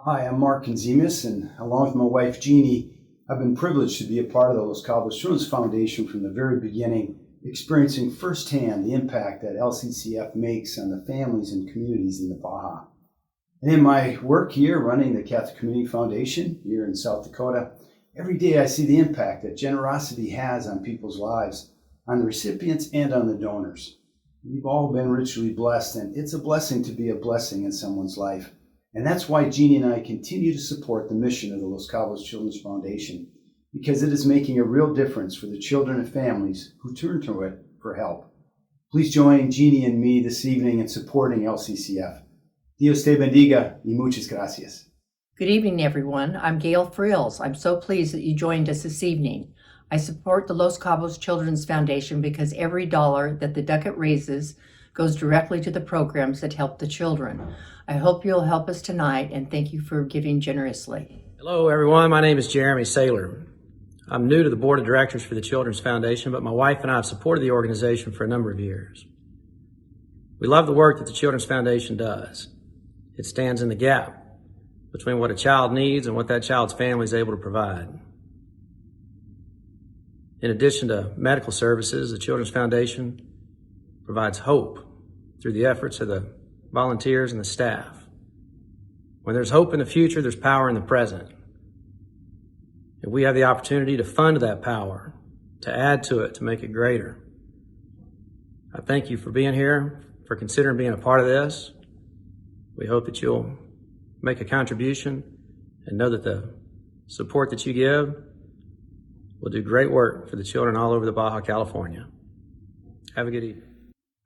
Hi, I'm Mark Conzemus, and along with my wife Jeannie, I've been privileged to be a part of the Los Cabos Children's Foundation from the very beginning, experiencing firsthand the impact that LCCF makes on the families and communities in the Baja. And in my work here running the Catholic Community Foundation here in South Dakota, every day I see the impact that generosity has on people's lives, on the recipients and on the donors. We've all been richly blessed, and it's a blessing to be a blessing in someone's life. And that's why Jeannie and I continue to support the mission of the Los Cabos Children's Foundation, because it is making a real difference for the children and families who turn to it for help. Please join Jeannie and me this evening in supporting LCCF. Dios te bendiga y muchas gracias. Good evening, everyone. I'm Gail Frills. I'm so pleased that you joined us this evening. I support the Los Cabos Children's Foundation because every dollar that the Duckett raises goes directly to the programs that help the children. I hope you'll help us tonight, and thank you for giving generously. Hello, everyone. My name is Jeremy Saylor. I'm new to the board of directors for the Children's Foundation, but my wife and I have supported the organization for a number of years. We love the work that the Children's Foundation does. It stands in the gap between what a child needs and what that child's family is able to provide. In addition to medical services, the Children's Foundation provides hope through the efforts of the volunteers and the staff. When there's hope in the future, there's power in the present. And we have the opportunity to fund that power, to add to it, to make it greater. I thank you for being here, for considering being a part of this. We hope that you'll make a contribution and know that the support that you give will do great work for the children all over the Baja California. Have a good evening.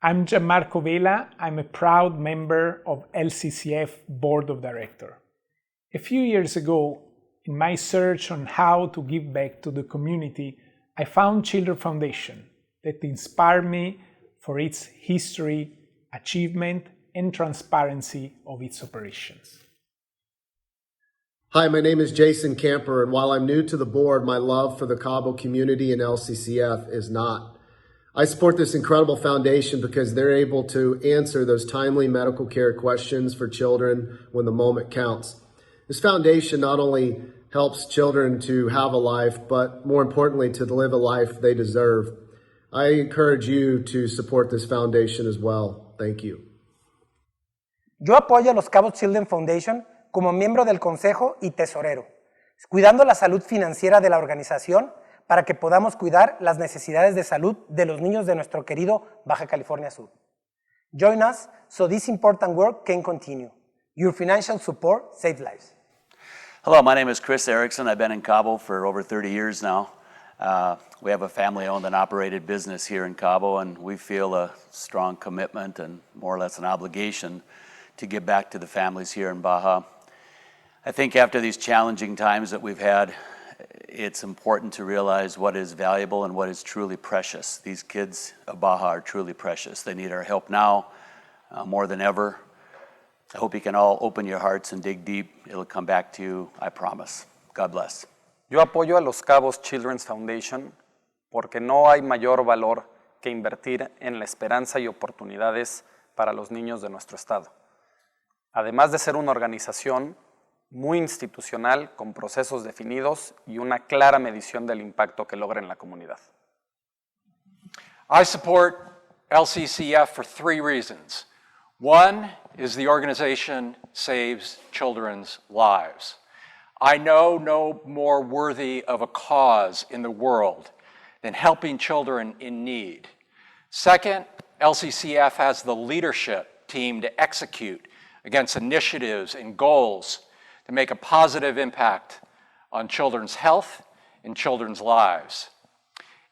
I'm Gianmarco Vela. I'm a proud member of LCCF Board of Directors. A few years ago, in my search on how to give back to the community, I found Children's Foundation that inspired me for its history, achievement, and transparency of its operations. Hi, my name is Jason Camper, and while I'm new to the board, my love for the Cabo community and LCCF is not. I support this incredible foundation because they're able to answer those timely medical care questions for children when the moment counts. This foundation not only helps children to have a life, but more importantly, to live a life they deserve. I encourage you to support this foundation as well. Thank you. Yo apoyo a los Cabos Children Foundation como miembro del consejo y tesorero, cuidando la salud financiera de la organización para que podamos cuidar las necesidades de salud de los niños de nuestro querido Baja California Sur. Join us so this important work can continue. Your financial support saves lives. Hello, my name is Chris Erickson. I've been in Cabo for over 30 years now. We have a family-owned and operated business here in Cabo, and we feel a strong commitment and more or less an obligation to give back to the families here in Baja. I think after these challenging times that we've had, it's important to realize what is valuable and what is truly precious. These kids of Baja are truly precious. They need our help now more than ever. I hope you can all open your hearts and dig deep. It'll come back to you, I promise. God bless. Yo apoyo a los Cabos Children's Foundation porque no hay mayor valor que invertir en la esperanza y oportunidades para los niños de nuestro estado. Además de ser una organización muy institucional, con procesos definidos y una clara medición del impacto que logra en la comunidad. I support LCCF for 3 reasons. One is the organization saves children's lives. I know no more worthy of a cause in the world than helping children in need. Second, LCCF has the leadership team to execute against initiatives and goals to make a positive impact on children's health and children's lives.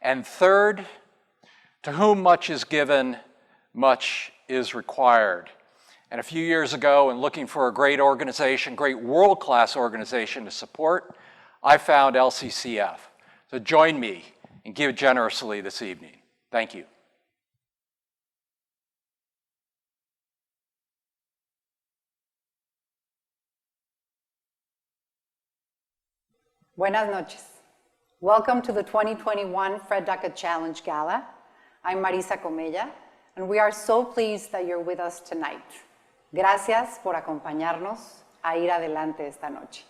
And third, to whom much is given, much is required. And a few years ago, in looking for a great organization, great world-class organization to support, I found LCCF. So join me and give generously this evening. Thank you. Buenas noches. Welcome to the 2021 Fred Duckett Challenge Gala. I'm Marisa Comella, and we are so pleased that you're with us tonight. Gracias por acompañarnos. a ir adelante esta noche.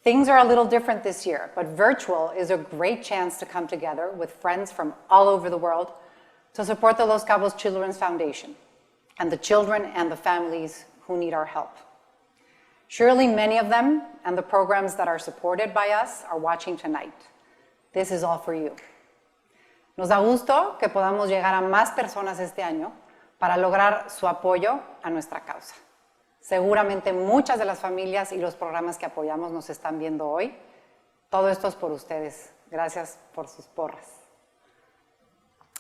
Things are a little different this year, but virtual is a great chance to come together with friends from all over the world to support the Los Cabos Children's Foundation and the children and the families who need our help. Surely many of them and the programs that are supported by us are watching tonight. This is all for you. Nos da gusto que podamos llegar a más personas este año para lograr su apoyo a nuestra causa. Seguramente muchas de las familias y los programas que apoyamos nos están viendo hoy. Todo esto es por ustedes. Gracias por sus porras.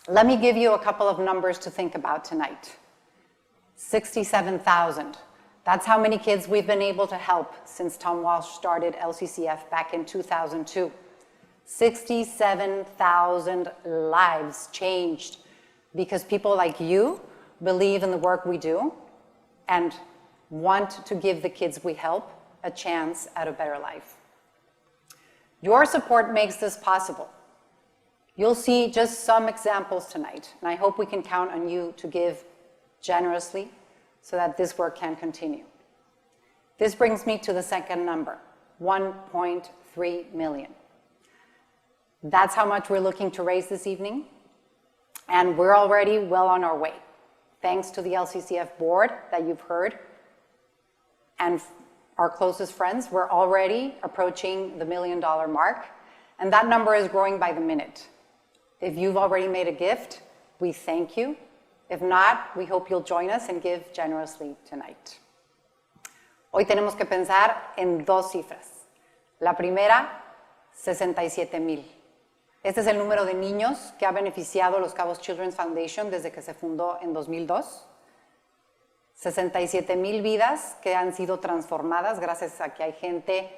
Let me give you a couple of numbers to think about tonight. 67,000. That's how many kids we've been able to help since Tom Walsh started LCCF back in 2002. 67,000 lives changed because people like you believe in the work we do and want to give the kids we help a chance at a better life. Your support makes this possible. You'll see just some examples tonight, and I hope we can count on you to give generously so that this work can continue. This brings me to the second number, 1.3 million. That's how much we're looking to raise this evening, and we're already well on our way. Thanks to the LCCF board that you've heard, and our closest friends, we're already approaching the $1 million mark, and that number is growing by the minute. If you've already made a gift, we thank you. If not, we hope you'll join us and give generously tonight. Hoy tenemos que pensar en dos cifras. La primera, 67,000. Este es el número de niños que ha beneficiado los Cabos Children's Foundation desde que se fundó en 2002. 67,000 vidas que han sido transformadas gracias a que hay gente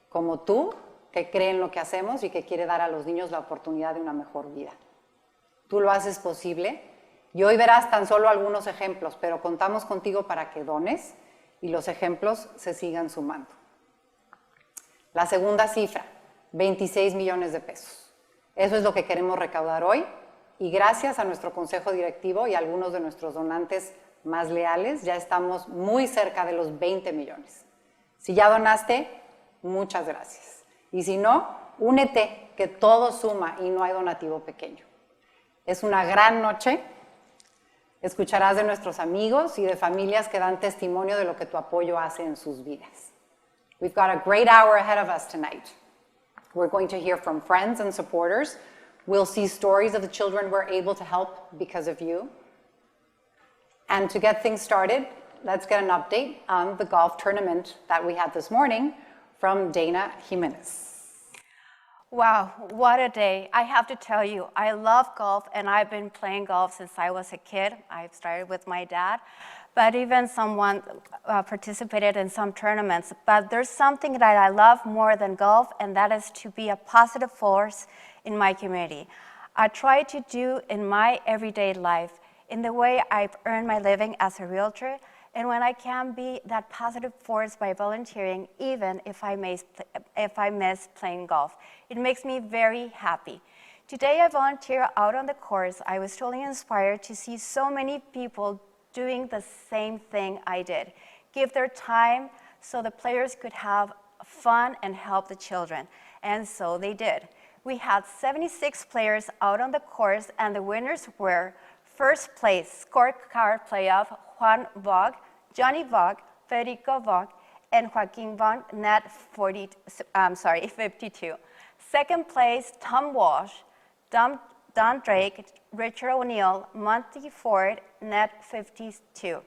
como tú que cree en lo que hacemos y que quiere dar a los niños la oportunidad de una mejor vida. Tú lo haces posible y hoy verás tan solo algunos ejemplos, pero contamos contigo para que dones y los ejemplos se sigan sumando. La segunda cifra, 26 millones de pesos. Eso es lo que queremos recaudar hoy y gracias a nuestro consejo directivo y a algunos de nuestros donantes más leales, ya estamos muy cerca de los 20 millones. Si ya donaste, muchas gracias. Y si no, únete, que todo suma y no hay donativo pequeño. Es una gran noche. Escucharás de nuestros amigos y de familias que dan testimonio de lo que tu apoyo hace en sus vidas. We've got a great hour ahead of us tonight. We're going to hear from friends and supporters. We'll see stories of the children we're able to help because of you. And to get things started, let's get an update on the golf tournament that we had this morning from Dana Jimenez. Wow, what a day. I have to tell you, I love golf and I've been playing golf since I was a kid. I started with my dad, but even someone participated in some tournaments. But there's something that I love more than golf, and that is to be a positive force in my community. I try to do in my everyday life in the way I've earned my living as a realtor, and when I can be that positive force by volunteering, even if I miss playing golf. It makes me very happy. Today I volunteer out on the course. I was totally inspired to see so many people doing the same thing I did. Give their time so the players could have fun and help the children, and so they did. We had 76 players out on the course, and the winners were first place scorecard playoff Juan Vogt, Johnny Vogt, Federico Vogt, and Joaquin Vogt, net 52. Second place, Tom Walsh, Don Drake, Richard O'Neill, Monty Ford, net 52.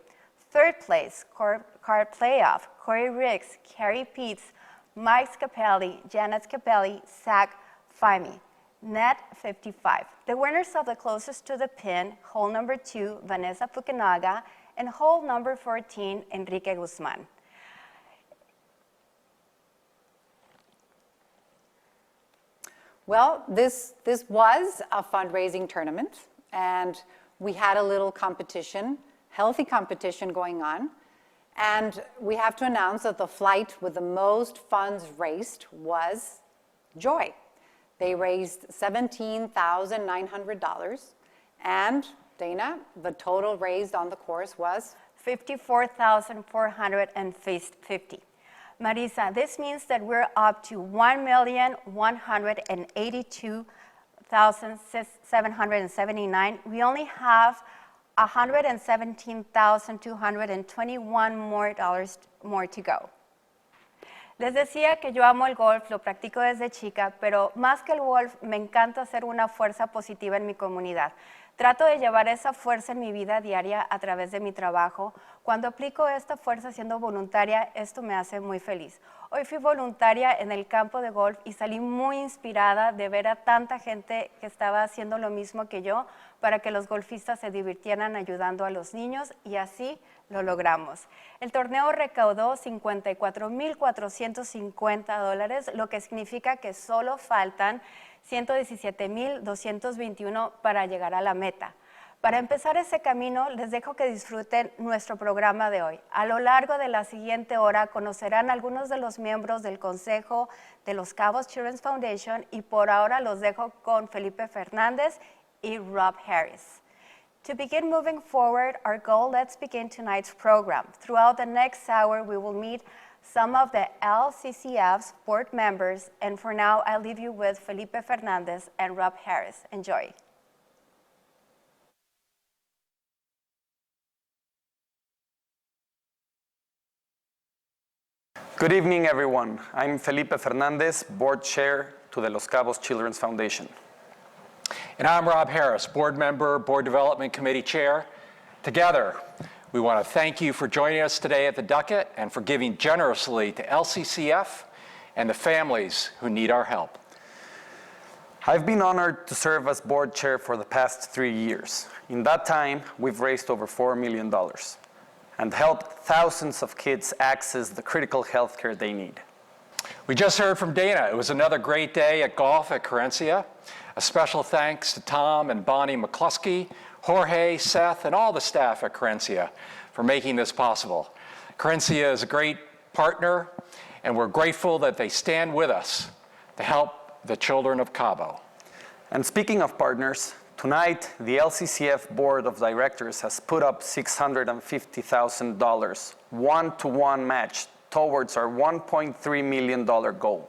Third place, card playoff, Corey Riggs, Carrie Peets, Mike Scapelli, Janet Scapelli, Zach Fimi, net 55. The winners of the closest to the pin, hole number 2, Vanessa Fukunaga, and hole number 14, Enrique Guzman. Well, this was a fundraising tournament, and we had a little competition, healthy competition going on. And we have to announce that the flight with the most funds raised was Joy. They raised $17,900, and Dana, the total raised on the course was $54,450. Marisa, this means that we're up to 1,182,779. We only have $117,221 more to go. Les decía que yo amo el golf, lo practico desde chica, pero más que el golf, me encanta ser una fuerza positiva en mi comunidad. Trato de llevar esa fuerza en mi vida diaria a través de mi trabajo. Cuando aplico esta fuerza siendo voluntaria, esto me hace muy feliz. Hoy fui voluntaria en el campo de golf y salí muy inspirada de ver a tanta gente que estaba haciendo lo mismo que yo para que los golfistas se divirtieran ayudando a los niños y así lo logramos. El torneo recaudó $54,450, lo que significa que solo faltan $117,221 para llegar a la meta. Para empezar ese camino, les dejo que disfruten nuestro programa de hoy. A lo largo de la siguiente hora conocerán algunos de los miembros del Consejo de los Cabos Children's Foundation y por ahora los dejo con Felipe Fernández y Rob Harris. To begin moving forward our goal, let's begin tonight's program. Throughout the next hour, we will meet some of the LCCF's board members, and for now, I'll leave you with Felipe Fernández and Rob Harris. Enjoy. Good evening, everyone. I'm Felipe Fernández, board chair to the Los Cabos Children's Foundation. And I'm Rob Harris, board member, board development committee chair. Together, we want to thank you for joining us today at the Duckett and for giving generously to LCCF and the families who need our help. I've been honored to serve as board chair for the past 3 years. In that time, we've raised over $4 million and helped thousands of kids access the critical health care they need. We just heard from Dana. It was another great day at golf at Carencia. A special thanks to Tom and Bonnie McCluskey, Jorge, Seth, and all the staff at Carencia for making this possible. Carencia is a great partner, and we're grateful that they stand with us to help the children of Cabo. And speaking of partners, tonight the LCCF Board of Directors has put up $650,000 one-to-one match towards our $1.3 million goal.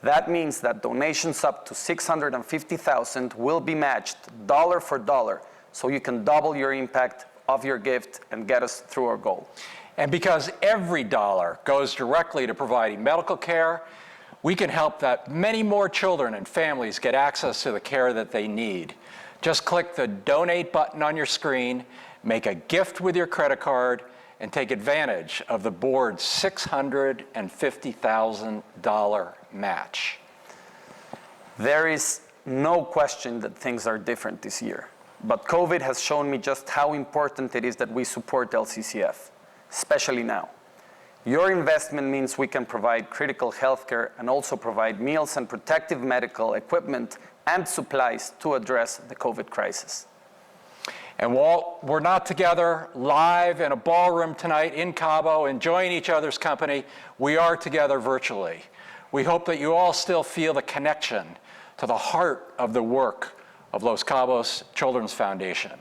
That means that donations up to $650,000 will be matched dollar for dollar, so you can double your impact of your gift and get us through our goal. And because every dollar goes directly to providing medical care, we can help that many more children and families get access to the care that they need. Just click the donate button on your screen, make a gift with your credit card, and take advantage of the board's $650,000 match. There is no question that things are different this year, but COVID has shown me just how important it is that we support LCCF, especially now. Your investment means we can provide critical health care and also provide meals and protective medical equipment and supplies to address the COVID crisis. And while we're not together live in a ballroom tonight in Cabo enjoying each other's company, we are together virtually. We hope that you all still feel the connection to the heart of the work of Los Cabos Children's Foundation.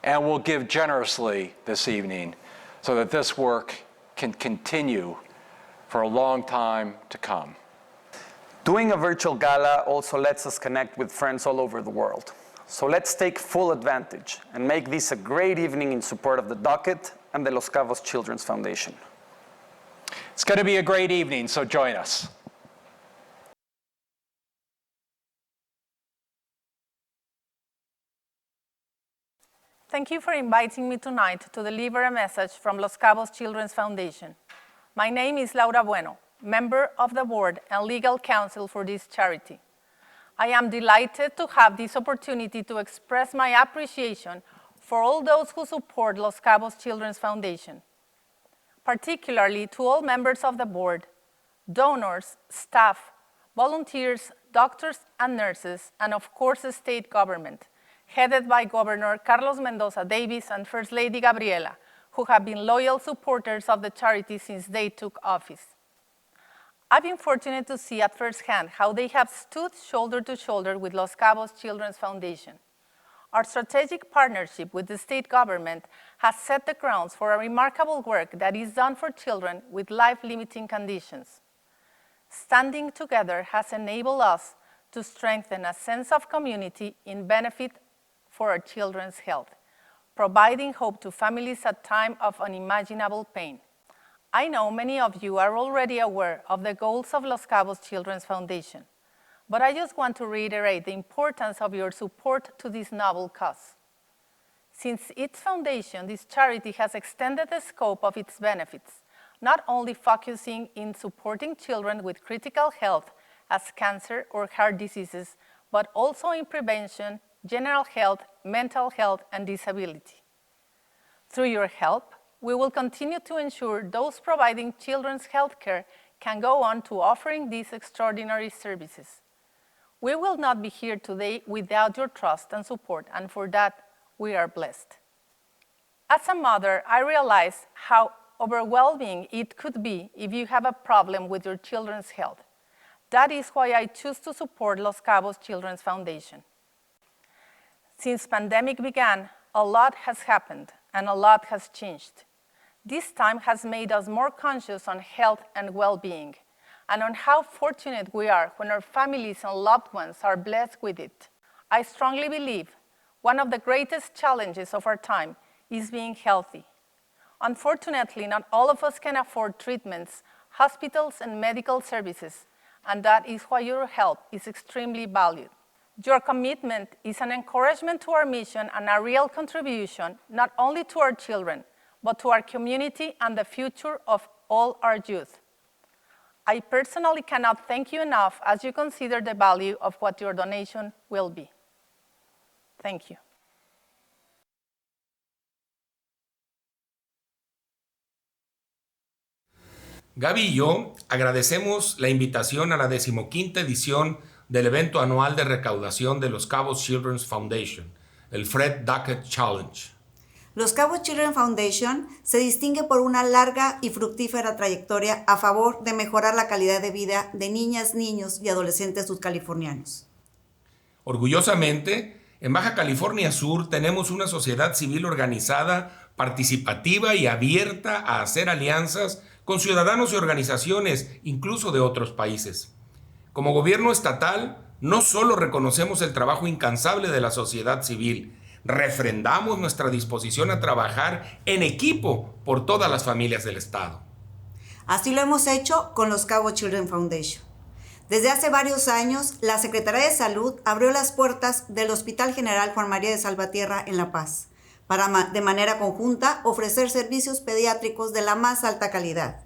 And we'll give generously this evening so that this work can continue for a long time to come. Doing a virtual gala also lets us connect with friends all over the world. So let's take full advantage and make this a great evening in support of the Duckett and the Los Cabos Children's Foundation. It's going to be a great evening, so join us. Thank you for inviting me tonight to deliver a message from Los Cabos Children's Foundation. My name is Laura Bueno, member of the board and legal counsel for this charity. I am delighted to have this opportunity to express my appreciation for all those who support Los Cabos Children's Foundation, particularly to all members of the board, donors, staff, volunteers, doctors and nurses, and of course the state government, headed by Governor Carlos Mendoza Davis and First Lady Gabriela, who have been loyal supporters of the charity since they took office. I've been fortunate to see at first hand how they have stood shoulder to shoulder with Los Cabos Children's Foundation. Our strategic partnership with the state government has set the grounds for a remarkable work that is done for children with life-limiting conditions. Standing together has enabled us to strengthen a sense of community in benefit for our children's health, providing hope to families at time of unimaginable pain. I know many of you are already aware of the goals of Los Cabos Children's Foundation, but I just want to reiterate the importance of your support to this noble cause. Since its foundation, this charity has extended the scope of its benefits, not only focusing in supporting children with critical health as cancer or heart diseases, but also in prevention, general health, mental health, and disability. Through your help, we will continue to ensure those providing children's health care can go on to offering these extraordinary services. We will not be here today without your trust and support, and for that, we are blessed. As a mother, I realize how overwhelming it could be if you have a problem with your children's health. That is why I choose to support Los Cabos Children's Foundation. Since pandemic began, a lot has happened and a lot has changed. This time has made us more conscious on health and well-being, and on how fortunate we are when our families and loved ones are blessed with it. I strongly believe one of the greatest challenges of our time is being healthy. Unfortunately, not all of us can afford treatments, hospitals, and medical services, and that is why your help is extremely valued. Your commitment is an encouragement to our mission and a real contribution not only to our children, but to our community and the future of all our youth. I personally cannot thank you enough as you consider the value of what your donation will be. Thank you. Gaby y yo agradecemos la invitación a la 15ª edición del evento anual de recaudación de Los Cabos Children's Foundation, el Fred Duckett Challenge. Los Cabos Children's Foundation se distingue por una larga y fructífera trayectoria a favor de mejorar la calidad de vida de niñas, niños y adolescentes sudcalifornianos. Orgullosamente, en Baja California Sur tenemos una sociedad civil organizada, participativa y abierta a hacer alianzas con ciudadanos y organizaciones, incluso de otros países. Como gobierno estatal, no solo reconocemos el trabajo incansable de la sociedad civil, refrendamos nuestra disposición a trabajar en equipo por todas las familias del Estado. Así lo hemos hecho con los Cabos Children's Foundation. Desde hace varios años, la Secretaría de Salud abrió las puertas del Hospital General Juan María de Salvatierra en La Paz, para de manera conjunta ofrecer servicios pediátricos de la más alta calidad.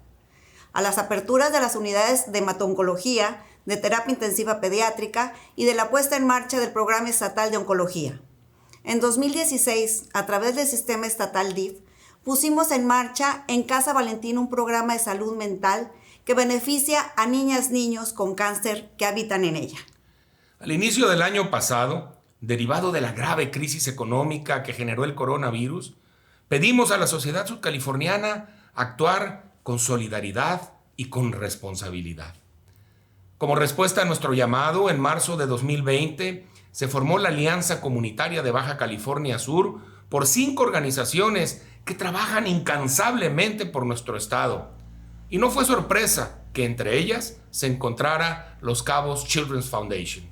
A las aperturas de las unidades de hemato-oncología, de terapia intensiva pediátrica y de la puesta en marcha del Programa Estatal de Oncología. En 2016, a través del sistema estatal DIF, pusimos en marcha en Casa Valentín un programa de salud mental que beneficia a niñas, niños con cáncer que habitan en ella. Al inicio del año pasado, derivado de la grave crisis económica que generó el coronavirus, pedimos a la sociedad sudcaliforniana actuar con solidaridad y con responsabilidad. Como respuesta a nuestro llamado, en marzo de 2020, se formó la Alianza Comunitaria de Baja California Sur por 5 organizaciones que trabajan incansablemente por nuestro estado. Y no fue sorpresa que entre ellas se encontrara Los Cabos Children's Foundation.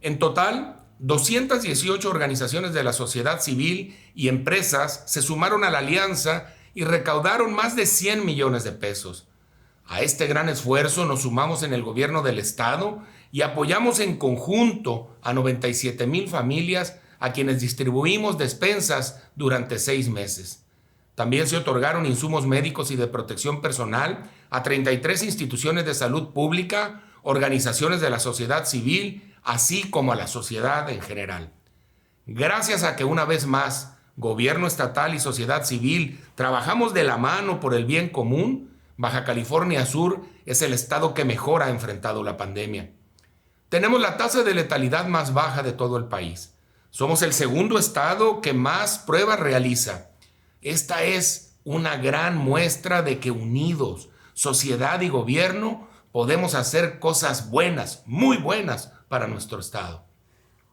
En total, 218 organizaciones de la sociedad civil y empresas se sumaron a la alianza y recaudaron más de 100 millones de pesos. A este gran esfuerzo nos sumamos en el gobierno del estado y apoyamos en conjunto a 97,000 familias a quienes distribuimos despensas durante 6 meses. También se otorgaron insumos médicos y de protección personal a 33 instituciones de salud pública, organizaciones de la sociedad civil, así como a la sociedad en general. Gracias a que una vez más, gobierno estatal y sociedad civil trabajamos de la mano por el bien común, Baja California Sur es el estado que mejor ha enfrentado la pandemia. Tenemos la tasa de letalidad más baja de todo el país. Somos el segundo estado que más pruebas realiza. Esta es una gran muestra de que unidos, sociedad y gobierno, podemos hacer cosas buenas, muy buenas para nuestro estado.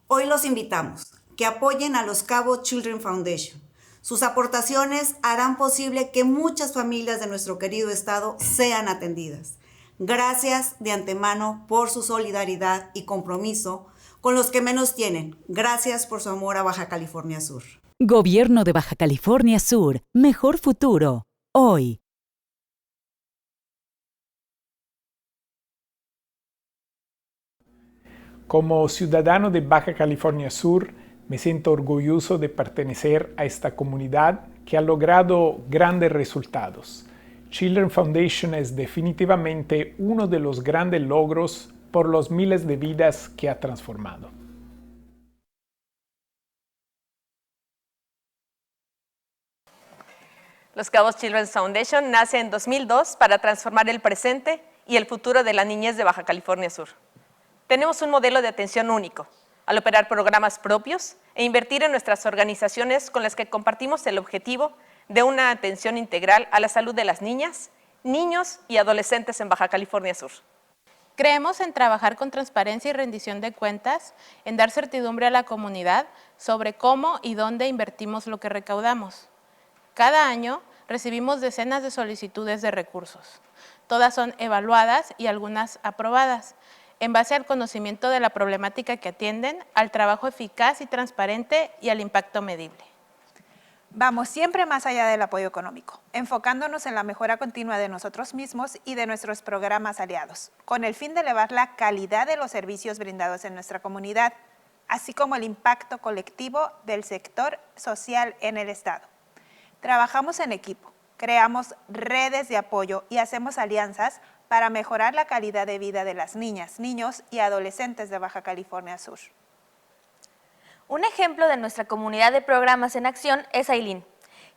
Hoy los invitamos que apoyen a los Cabos Children Foundation. Sus aportaciones harán posible que muchas familias de nuestro querido estado sean atendidas. Gracias de antemano por su solidaridad y compromiso con los que menos tienen. Gracias por su amor a Baja California Sur. Gobierno de Baja California Sur. Mejor futuro. Hoy. Como ciudadano de Baja California Sur, me siento orgulloso de pertenecer a esta comunidad que ha logrado grandes resultados. Children Foundation es definitivamente uno de los grandes logros por los miles de vidas que ha transformado. Los Cabos Children's Foundation nace en 2002 para transformar el presente y el futuro de la niñez de Baja California Sur. Tenemos un modelo de atención único, al operar programas propios e invertir en nuestras organizaciones con las que compartimos el objetivo de una atención integral a la salud de las niñas, niños y adolescentes en Baja California Sur. Creemos en trabajar con transparencia y rendición de cuentas, en dar certidumbre a la comunidad sobre cómo y dónde invertimos lo que recaudamos. Cada año recibimos decenas de solicitudes de recursos. Todas son evaluadas y algunas aprobadas, en base al conocimiento de la problemática que atienden, al trabajo eficaz y transparente y al impacto medible. Vamos siempre más allá del apoyo económico, enfocándonos en la mejora continua de nosotros mismos y de nuestros programas aliados, con el fin de elevar la calidad de los servicios brindados en nuestra comunidad, así como el impacto colectivo del sector social en el Estado. Trabajamos en equipo, creamos redes de apoyo y hacemos alianzas para mejorar la calidad de vida de las niñas, niños y adolescentes de Baja California Sur. Un ejemplo de nuestra comunidad de programas en acción es Aileen,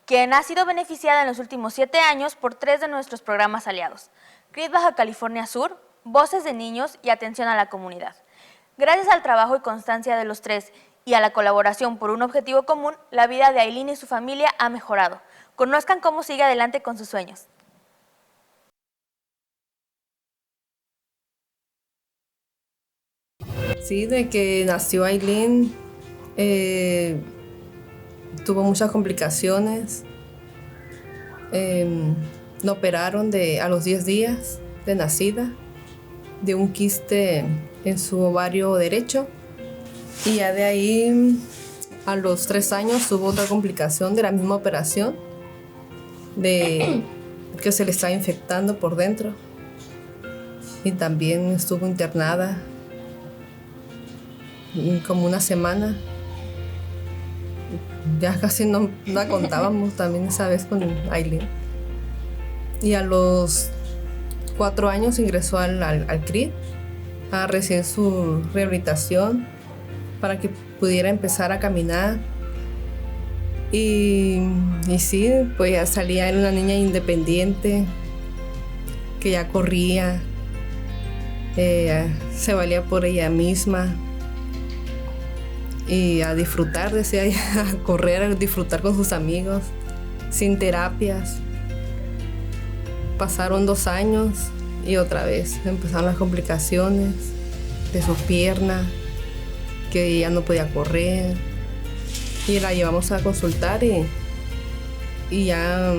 quien ha sido beneficiada en los últimos 7 años por 3 de nuestros programas aliados: CRID Baja California Sur, Voces de Niños y Atención a la Comunidad. Gracias al trabajo y constancia de los 3 y a la colaboración por un objetivo común, la vida de Aileen y su familia ha mejorado. Conozcan cómo sigue adelante con sus sueños. Sí, de que nació Aileen, tuvo muchas complicaciones. La operaron a los 10 días de nacida de un quiste en su ovario derecho, y ya de ahí a los 3 años tuvo otra complicación de la misma operación, de que se le estaba infectando por dentro, y también estuvo internada como una semana. Ya casi no la contábamos también esa vez con Aileen. Y a los 4 años ingresó al CRID a recibir su rehabilitación para que pudiera empezar a caminar. Y sí, pues ya salía, era una niña independiente, que ya corría, se valía por ella misma. Y a disfrutar, decía ella, a correr, a disfrutar con sus amigos, sin terapias. Pasaron 2 años y otra vez empezaron las complicaciones de su pierna, que ya no podía correr. Y la llevamos a consultar y ya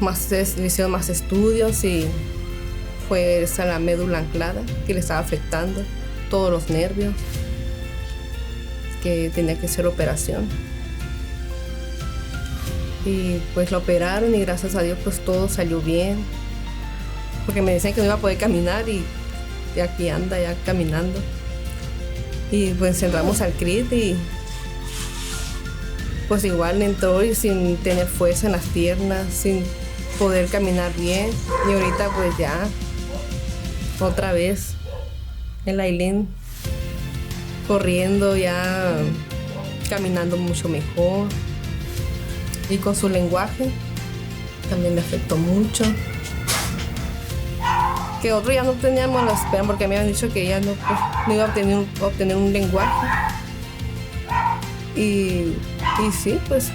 le hicieron más estudios, y fue esa la médula anclada que le estaba afectando todos los nervios, que tenía que hacer operación. Y pues la operaron y gracias a Dios pues todo salió bien, porque me decían que no iba a poder caminar, y aquí anda ya caminando. Y pues entramos al CRID y pues igual entró y sin tener fuerza en las piernas, sin poder caminar bien, y ahorita pues ya otra vez el Aileen corriendo, ya caminando mucho mejor, y con su lenguaje también le afectó mucho. Que otro ya no teníamos la espera, porque me habían dicho que ella no iba a obtener un lenguaje. Y sí, pues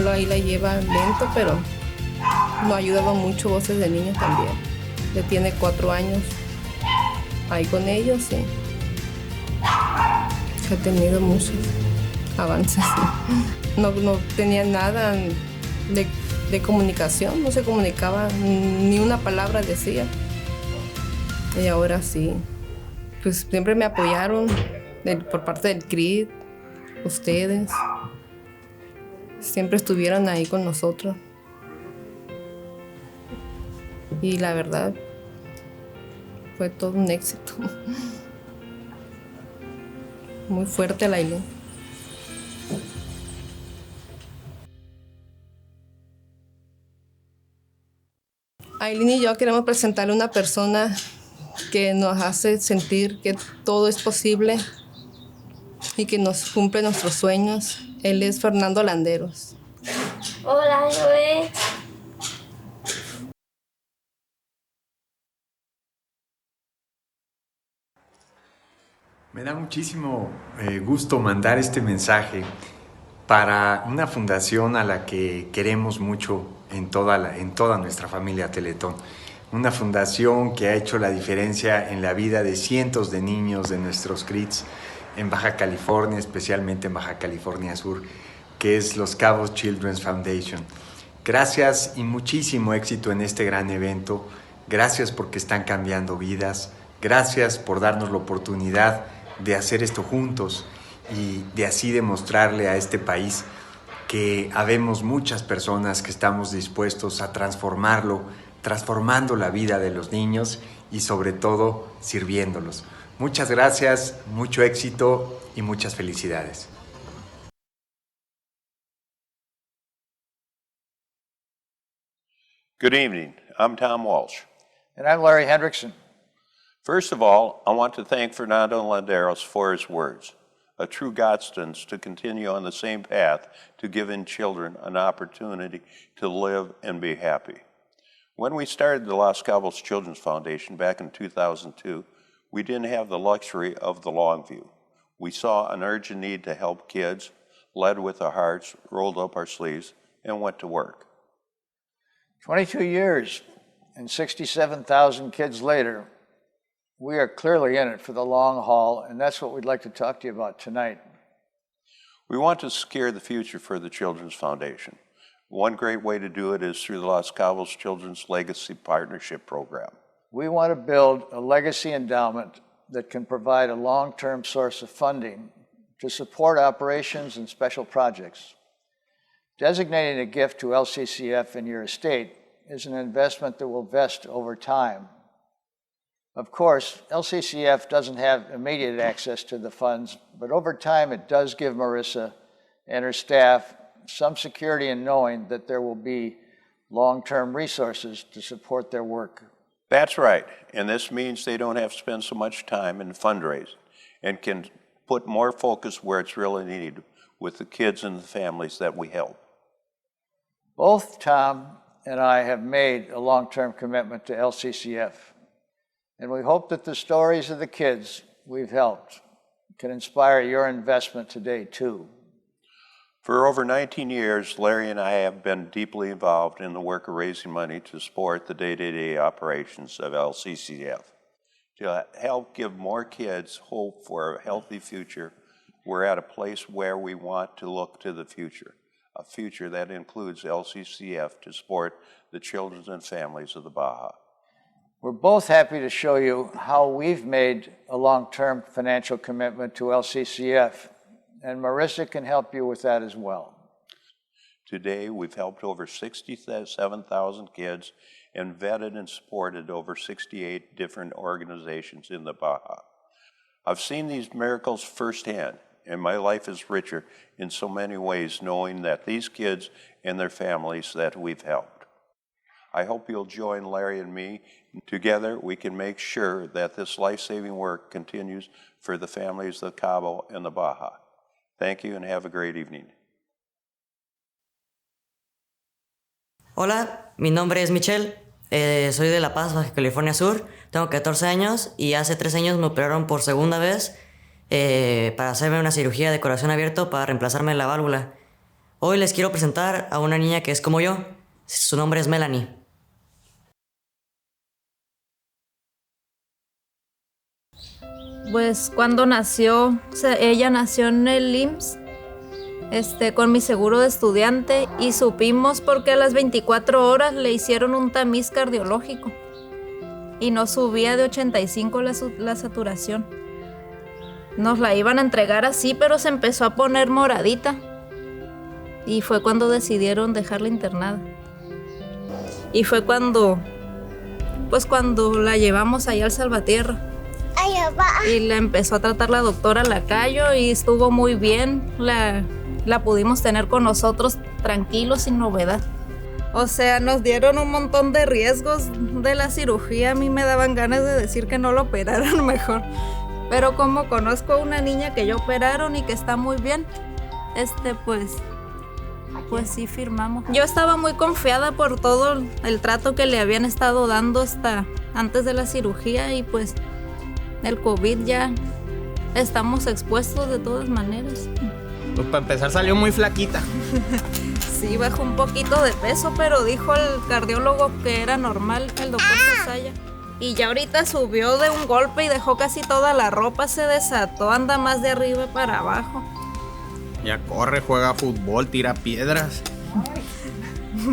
ahí la lleva lento, pero lo ha ayudado mucho Voces de Niños también. Ya tiene 4 años ahí con ellos, y ha tenido muchos avanzar. No tenía nada de comunicación, no se comunicaba, ni una palabra decía. Y ahora sí, pues siempre me apoyaron por parte del CRID, ustedes. Siempre estuvieron ahí con nosotros. Y la verdad, fue todo un éxito. Muy fuerte la Ailín. Ailín y yo queremos presentarle a una persona que nos hace sentir que todo es posible y que nos cumple nuestros sueños. Él es Fernando Landeros. Hola, Joe. Me da muchísimo gusto mandar este mensaje para una fundación a la que queremos mucho en toda nuestra familia Teletón. Una fundación que ha hecho la diferencia en la vida de cientos de niños de nuestros CRIDs en Baja California, especialmente en Baja California Sur, que es los Cabos Children's Foundation. Gracias y muchísimo éxito en este gran evento. Gracias porque están cambiando vidas. Gracias por darnos la oportunidad de hacer esto juntos y de así demostrarle a este país que habemos muchas personas que estamos dispuestos a transformando la vida de los niños y sobre todo sirviéndolos. Muchas gracias, mucho éxito y muchas felicidades. Good evening. I'm Tom Walsh. And I'm Larry Hendrickson. First of all, I want to thank Fernando Landeros for his words, a true godsend to continue on the same path to giving children an opportunity to live and be happy. When we started the Los Cabos Children's Foundation back in 2002, we didn't have the luxury of the long view. We saw an urgent need to help kids, led with our hearts, rolled up our sleeves, and went to work. 22 years and 67,000 kids later, we are clearly in it for the long haul, and that's what we'd like to talk to you about tonight. We want to secure the future for the Children's Foundation. One great way to do it is through the Los Cabos Children's Legacy Partnership Program. We want to build a legacy endowment that can provide a long-term source of funding to support operations and special projects. Designating a gift to LCCF in your estate is an investment that will vest over time. Of course, LCCF doesn't have immediate access to the funds, but over time it does give Marissa and her staff some security in knowing that there will be long-term resources to support their work. That's right, and this means they don't have to spend so much time in fundraising and can put more focus where it's really needed with the kids and the families that we help. Both Tom and I have made a long-term commitment to LCCF, and we hope that the stories of the kids we've helped can inspire your investment today too. For over 19 years, Larry and I have been deeply involved in the work of raising money to support the day-to-day operations of LCCF. To help give more kids hope for a healthy future, we're at a place where we want to look to the future, a future that includes LCCF to support the children and families of the Baja. We're both happy to show you how we've made a long-term financial commitment to LCCF, and Marissa can help you with that as well. Today, we've helped over 67,000 kids and vetted and supported over 68 different organizations in the Baja. I've seen these miracles firsthand, and my life is richer in so many ways knowing that these kids and their families that we've helped. I hope you'll join Larry and me. Together, we can make sure that this life-saving work continues for the families of Cabo and the Baja. Thank you and have a great evening. Hola, mi nombre es Michelle, soy de La Paz, Baja California Sur, tengo 14 años y hace 3 años me operaron por segunda vez para hacerme una cirugía de corazón abierto para reemplazarme la válvula. Hoy les quiero presentar a una niña que es como yo, su nombre es Melanie. Pues cuando nació, ella nació en el IMSS con mi seguro de estudiante y supimos porque a las 24 horas le hicieron un tamiz cardiológico y no subía de 85 la saturación. Nos la iban a entregar así, pero se empezó a poner moradita y fue cuando decidieron dejarla internada. Y fue cuando la llevamos allá al Salvatierra y la empezó a tratar la doctora Lacayo y estuvo muy bien. La pudimos tener con nosotros tranquilos, sin novedad. O sea, nos dieron un montón de riesgos de la cirugía. A mí me daban ganas de decir que no lo operaran mejor. Pero como conozco a una niña que ya operaron y que está muy bien, pues sí firmamos. Yo estaba muy confiada por todo el trato que le habían estado dando hasta antes de la cirugía y pues el COVID ya estamos expuestos de todas maneras. Pues para empezar salió muy flaquita. Sí, bajó un poquito de peso, pero dijo el cardiólogo que era normal, el doctor Sosaya. Y ya ahorita subió de un golpe y dejó casi toda la ropa, se desató, anda más de arriba para abajo. Ya corre, juega fútbol, tira piedras.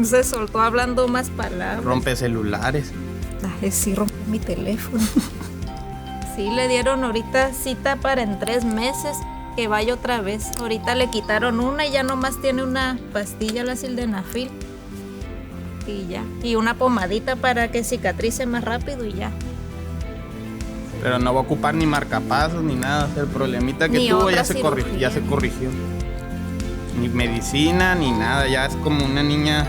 Se soltó hablando más palabras. Rompe celulares. Ay, sí, rompe mi teléfono. Sí, le dieron ahorita cita para en 3 meses que vaya otra vez. Ahorita le quitaron una y ya nomás tiene una pastilla, la sildenafil. Y ya. Y una pomadita para que cicatrice más rápido y ya. Pero no va a ocupar ni marcapasos ni nada. El problemita que tuvo ya se corrigió. Ni medicina ni nada. Ya es como una niña.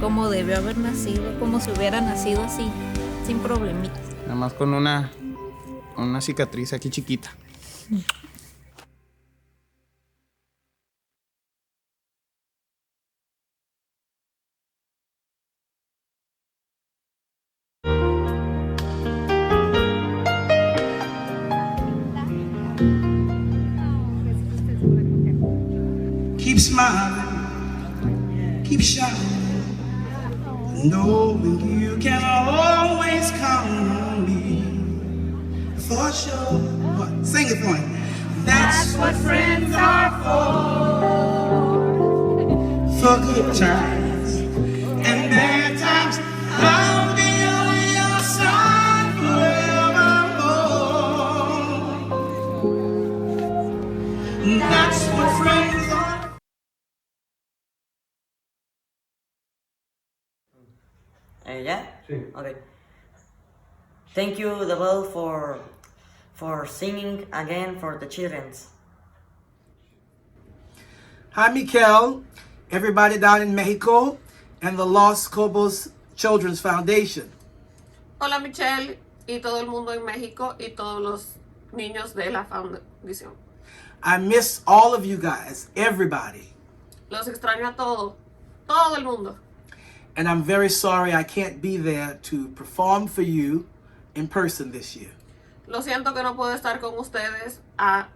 Como debió haber nacido. Como si hubiera nacido así. Sin problemitas. Nada más con una cicatriz aquí chiquita. Keep smiling, keep shining, knowing you can always count on me. For sure. What? Sing it for me. That's what friends are for good times and bad times. I'll be on your side forevermore. That's what friends are. ¿Ya? Sí. Okay. Thank you, Davell, for singing again for the children's. Hi, Mikel, everybody down in Mexico, and the Los Cabos Children's Foundation. Hola, Michelle, y todo el mundo en México, y todos los niños de la fundación. I miss all of you guys, everybody. Los extraño a todo el mundo. And I'm very sorry I can't be there to perform for you in person this year. Lo siento que no puedo estar con ustedes a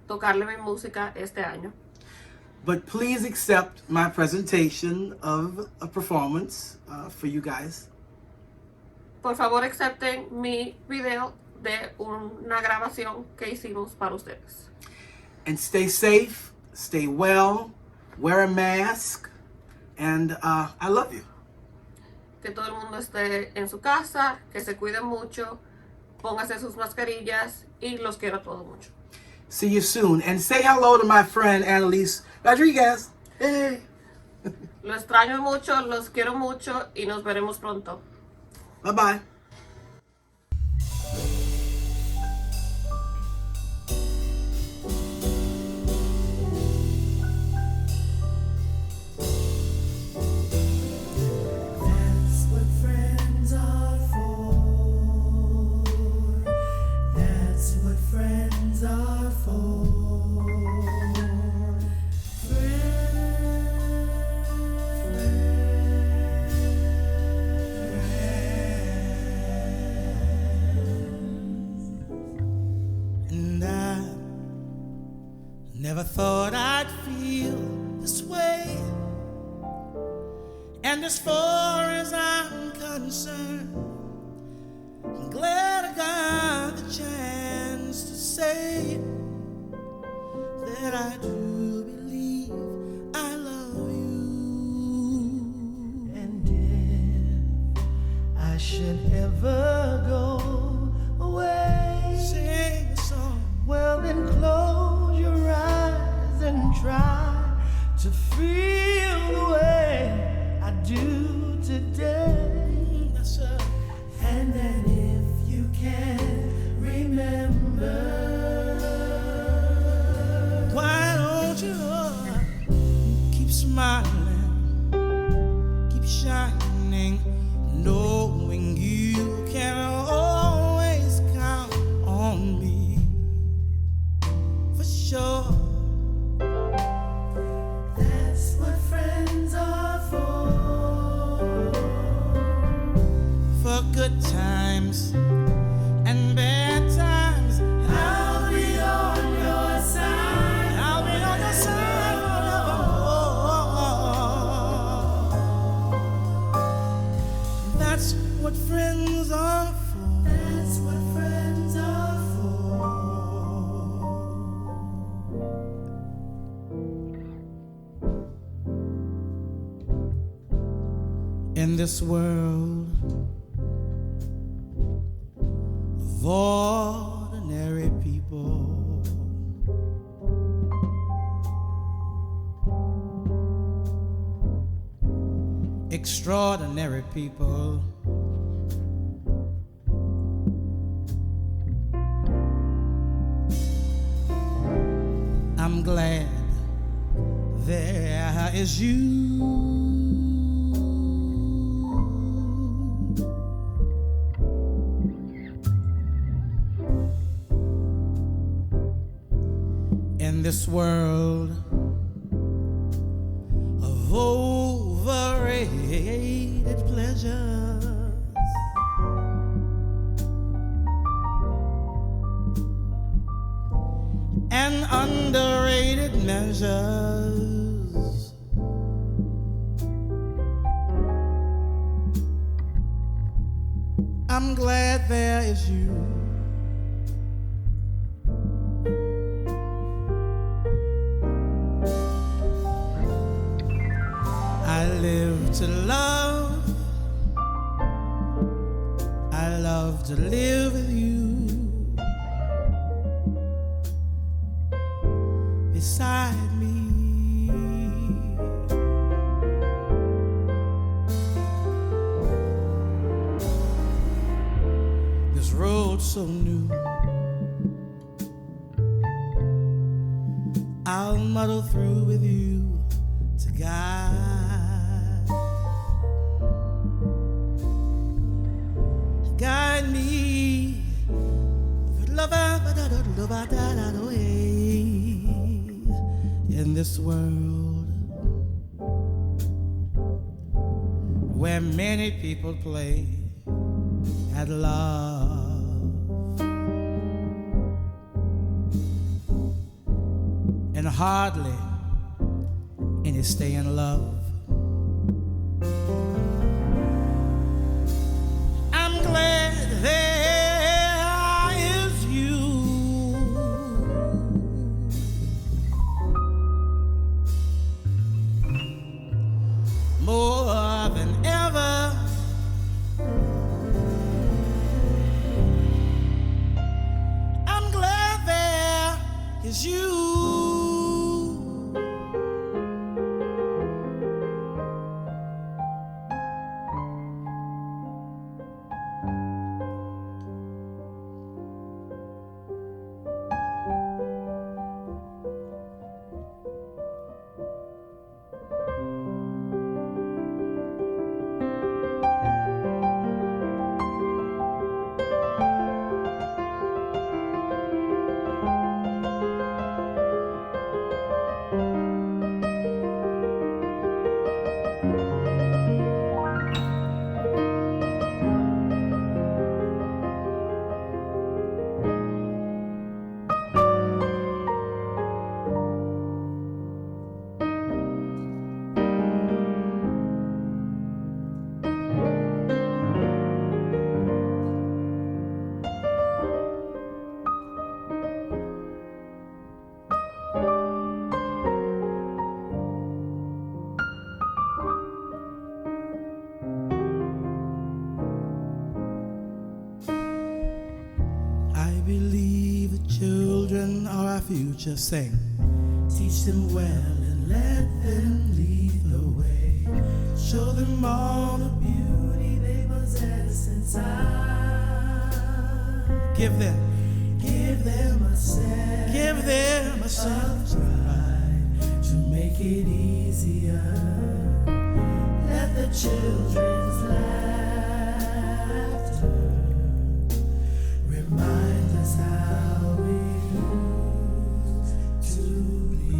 tocarle mi música este año. But please accept my presentation of a performance for you guys. Por favor, acepten mi video de una grabación que hicimos para ustedes. And stay safe, stay well, wear a mask, and I love you. Que todo el mundo esté en su casa, que se cuiden mucho, pónganse sus mascarillas y los quiero a todos mucho. See you soon. And say hello to my friend Annalise Rodriguez. Hey. Los extraño mucho, los quiero mucho y nos veremos pronto. Bye bye. Never thought I'd feel this way. And as far as I'm concerned, I'm glad I got the chance to say that I do believe I should ever go away. Sing a song. Well, then close your eyes and try to feel the way I do today. Yes, sir. And then if you can remember, why don't you keep smiling, keep shining, knowing you can always count on me, for sure. That's what friends are for good times and bad times. I'll be on your side. I'll be on your side forever. That's what friends are for. That's what friends are for. In this world of ordinary people, extraordinary people, I'm glad there is you. In this world of overrated pleasures and underrated measures, I'm glad there is you. I live to love, I love to live with you beside me. This road's so new, I'll muddle through with you to guide. Guide me, in this world where many people play at love and hardly any stay in love. I'm glad there is you. More than ever, I'm glad there is you. future. Sing. Teach them well and let them lead the way. Show them all the beauty they possess inside. Give them a sense of pride to make it easier. Let the children's laughter remind us how we used to be.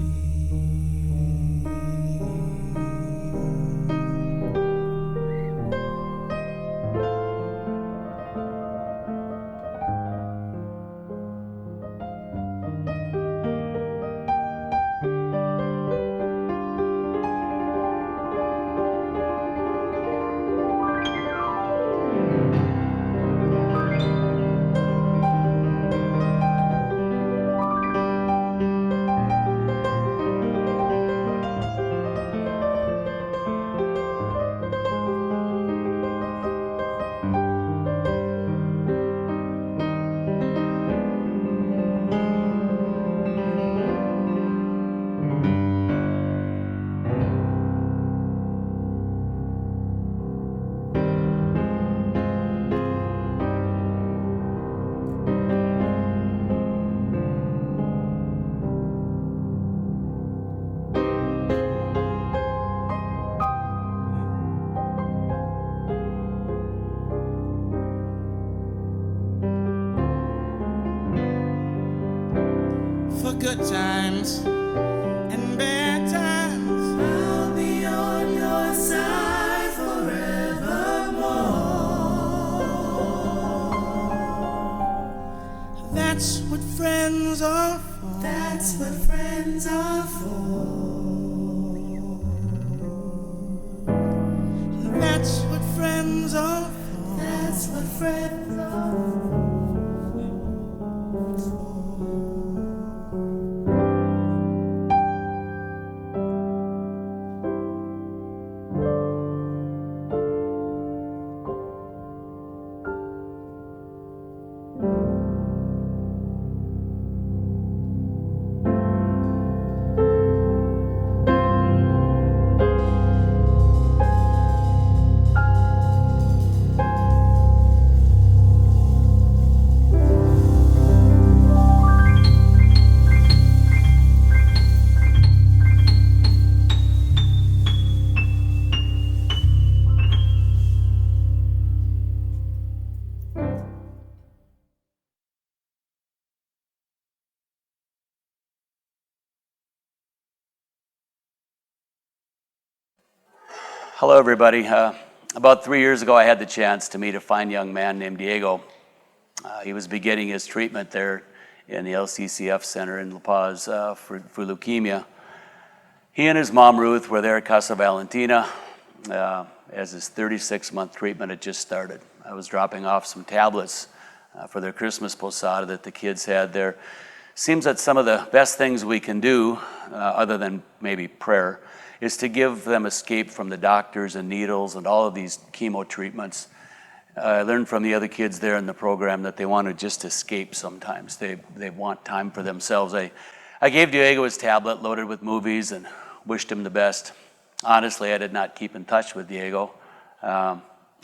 Good times and bad times, I'll be on your side forevermore. That's what friends are for. That's what friends are for. That's what friends are for. That's what friends are for. Hello, everybody. About 3 years ago, I had the chance to meet a fine young man named Diego. He was beginning his treatment there in the LCCF Center in La Paz for leukemia. He and his mom, Ruth, were there at Casa Valentina as his 36-month treatment had just started. I was dropping off some tablets for their Christmas posada that the kids had there. Seems that some of the best things we can do, other than maybe prayer, is to give them escape from the doctors and needles and all of these chemo treatments. I learned from the other kids there in the program that they want to just escape sometimes. They want time for themselves. I gave Diego his tablet loaded with movies and wished him the best. Honestly, I did not keep in touch with Diego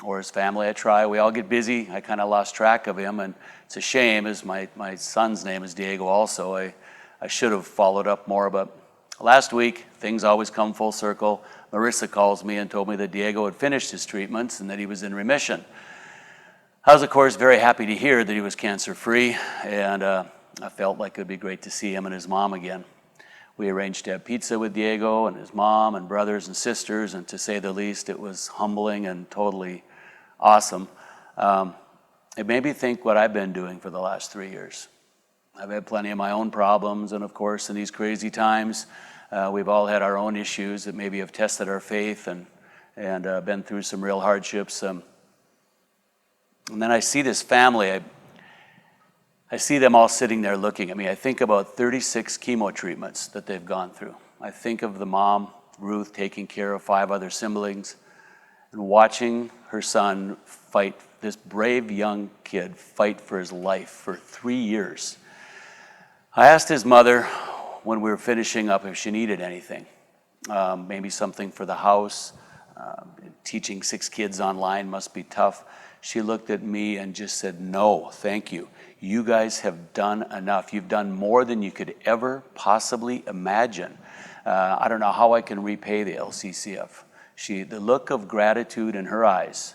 or his family. I try. We all get busy. I kind of lost track of him, and it's a shame, as my son's name is Diego also. I should have followed up more, but last week, things always come full circle. Marissa calls me and told me that Diego had finished his treatments and that he was in remission. I was, of course, very happy to hear that he was cancer-free, and I felt like it would be great to see him and his mom again. We arranged to have pizza with Diego and his mom and brothers and sisters, and to say the least, it was humbling and totally awesome. It made me think what I've been doing for the last 3 years. I've had plenty of my own problems, and of course, in these crazy times, we've all had our own issues that maybe have tested our faith and been through some real hardships. And then I see this family. I see them all sitting there looking at me. I think about 36 chemo treatments that they've gone through. I think of the mom, Ruth, taking care of 5 other siblings and watching her son fight, this brave young kid fight for his life for 3 years. I asked his mother when we were finishing up if she needed anything, maybe something for the house. Teaching 6 kids online must be tough. She looked at me and just said, no, thank you. You guys have done enough. You've done more than you could ever possibly imagine. I don't know how I can repay the LCCF. The look of gratitude in her eyes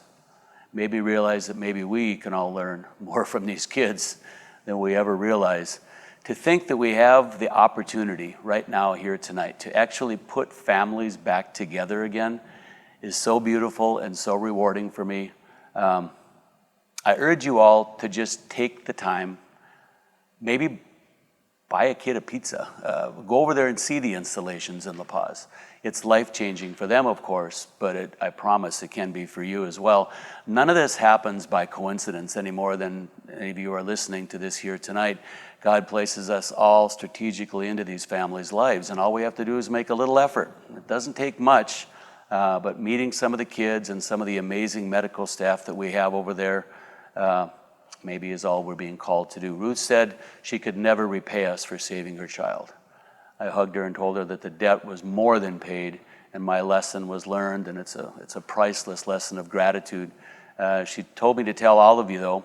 made me realize that maybe we can all learn more from these kids than we ever realize. To think that we have the opportunity right now here tonight to actually put families back together again is so beautiful and so rewarding for me. I urge you all to just take the time, maybe buy a kid a pizza. Go over there and see the installations in La Paz. It's life-changing for them, of course, but I promise it can be for you as well. None of this happens by coincidence any more than any of you are listening to this here tonight. God places us all strategically into these families' lives, and all we have to do is make a little effort. It doesn't take much, but meeting some of the kids and some of the amazing medical staff that we have over there maybe is all we're being called to do. Ruth said she could never repay us for saving her child. I hugged her and told her that the debt was more than paid, and my lesson was learned, and it's a priceless lesson of gratitude. She told me to tell all of you, though,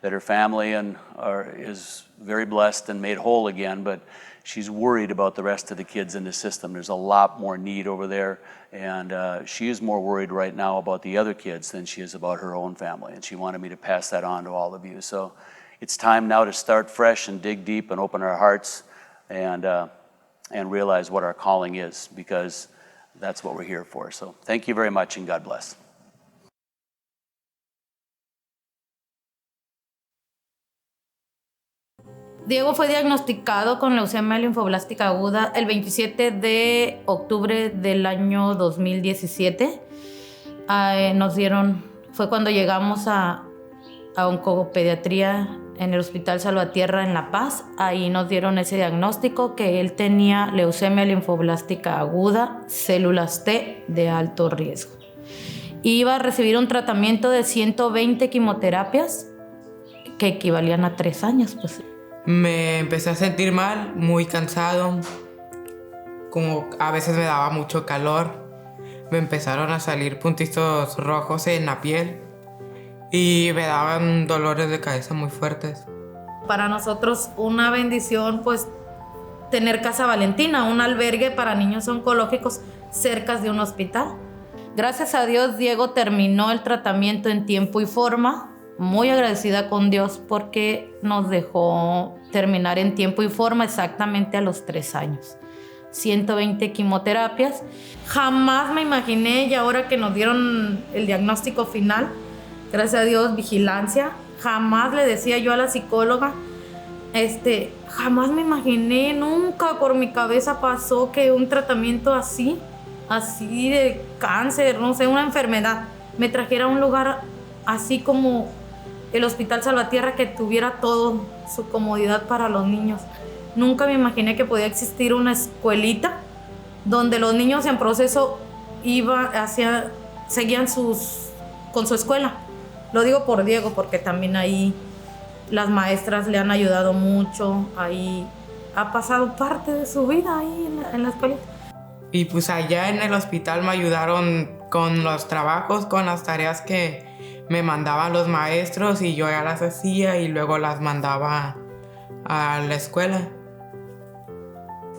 that her family is very blessed and made whole again, but she's worried about the rest of the kids in the system. There's a lot more need over there, and she is more worried right now about the other kids than she is about her own family, and she wanted me to pass that on to all of you. So it's time now to start fresh and dig deep and open our hearts and realize what our calling is, because that's what we're here for. So thank you very much, and God bless. Diego fue diagnosticado con leucemia linfoblástica aguda el 27 de octubre del año 2017. Fue cuando llegamos a oncopediatría en el Hospital Salvatierra en La Paz. Ahí nos dieron ese diagnóstico, que él tenía leucemia linfoblástica aguda, células T de alto riesgo. Iba a recibir un tratamiento de 120 quimioterapias que equivalían a 3 años, pues. Me empecé a sentir mal, muy cansado, como a veces me daba mucho calor, me empezaron a salir puntitos rojos en la piel y me daban dolores de cabeza muy fuertes. Para nosotros una bendición, pues, tener Casa Valentina, un albergue para niños oncológicos cerca de un hospital. Gracias a Dios, Diego terminó el tratamiento en tiempo y forma. Muy agradecida con Dios porque nos dejó terminar en tiempo y forma exactamente a los 3 años. 120 quimioterapias. Jamás me imaginé, y ahora que nos dieron el diagnóstico final, gracias a Dios, vigilancia, jamás le decía yo a la psicóloga, jamás me imaginé, nunca por mi cabeza pasó que un tratamiento así de cáncer, no sé, una enfermedad, me trajera a un lugar así como el Hospital Salvatierra, que tuviera todo, su comodidad para los niños. Nunca me imaginé que podía existir una escuelita donde los niños en proceso seguían con su escuela. Lo digo por Diego, porque también ahí las maestras le han ayudado mucho, ahí ha pasado parte de su vida ahí en la escuela. Y pues allá en el hospital me ayudaron con los trabajos, con las tareas que me mandaban los maestros, y yo ya las hacía y luego las mandaba a la escuela.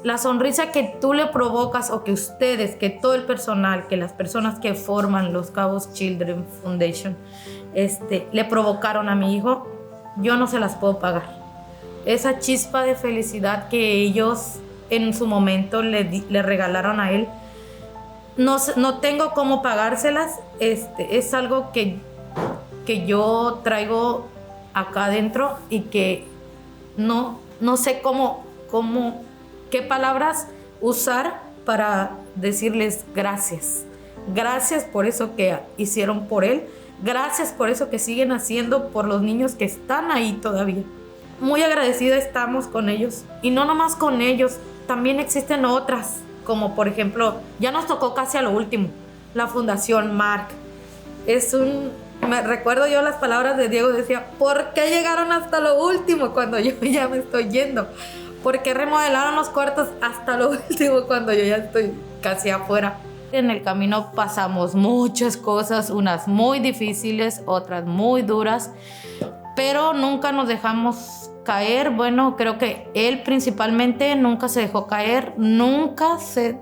La sonrisa que tú le provocas, o que ustedes, que todo el personal, que las personas que forman los Cabos Children Foundation le provocaron a mi hijo, yo no se las puedo pagar. Esa chispa de felicidad que ellos en su momento le regalaron a él, no tengo cómo pagárselas. Es algo que yo traigo acá adentro y que no sé qué palabras usar para decirles gracias. Gracias por eso que hicieron por él. Gracias por eso que siguen haciendo por los niños que están ahí todavía. Muy agradecida estamos con ellos. Y no nomás con ellos, también existen otras, como por ejemplo, ya nos tocó casi a lo último, la Fundación Marc. Me recuerdo yo las palabras de Diego, decía, ¿por qué llegaron hasta lo último cuando yo ya me estoy yendo? ¿Por qué remodelaron los cuartos hasta lo último cuando yo ya estoy casi afuera? En el camino pasamos muchas cosas, unas muy difíciles, otras muy duras, pero nunca nos dejamos caer. Bueno, creo que él principalmente nunca se dejó caer, nunca se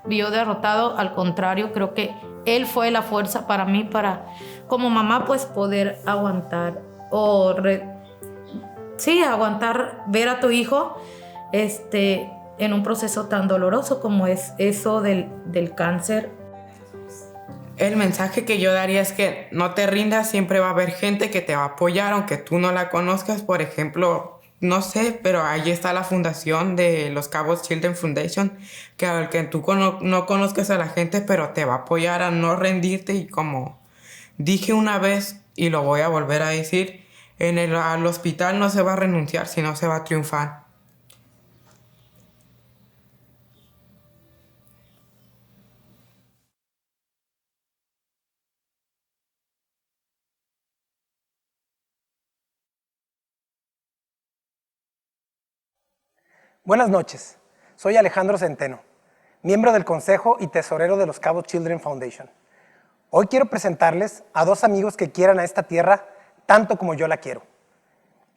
vio derrotado. Al contrario, creo que él fue la fuerza para mí, para como mamá, pues poder aguantar aguantar ver a tu hijo en un proceso tan doloroso como es eso del cáncer. El mensaje que yo daría es que no te rindas, siempre va a haber gente que te va a apoyar, aunque tú no la conozcas. Por ejemplo, no sé, pero ahí está la fundación de los Cabos Children Foundation, que aunque tú no conozcas a la gente, pero te va a apoyar a no rendirte. Y como dije una vez, y lo voy a volver a decir, al hospital no se va a renunciar, sino se va a triunfar. Buenas noches, soy Alejandro Centeno, miembro del Consejo y tesorero de los Cabos Children Foundation. Hoy quiero presentarles a dos amigos que quieran a esta tierra tanto como yo la quiero.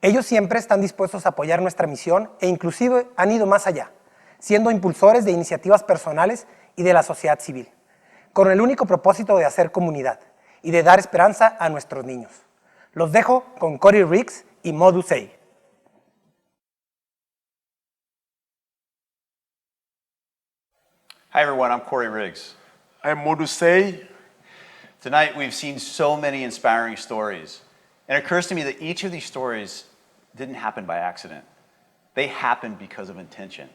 Ellos siempre están dispuestos a apoyar nuestra misión e inclusive han ido más allá, siendo impulsores de iniciativas personales y de la sociedad civil, con el único propósito de hacer comunidad y de dar esperanza a nuestros niños. Los dejo con Cody Riggs y Modus A. Hi everyone, I'm Corey Riggs. I'm Modus A. Tonight we've seen so many inspiring stories. And it occurs to me that each of these stories didn't happen by accident. They happened because of intention,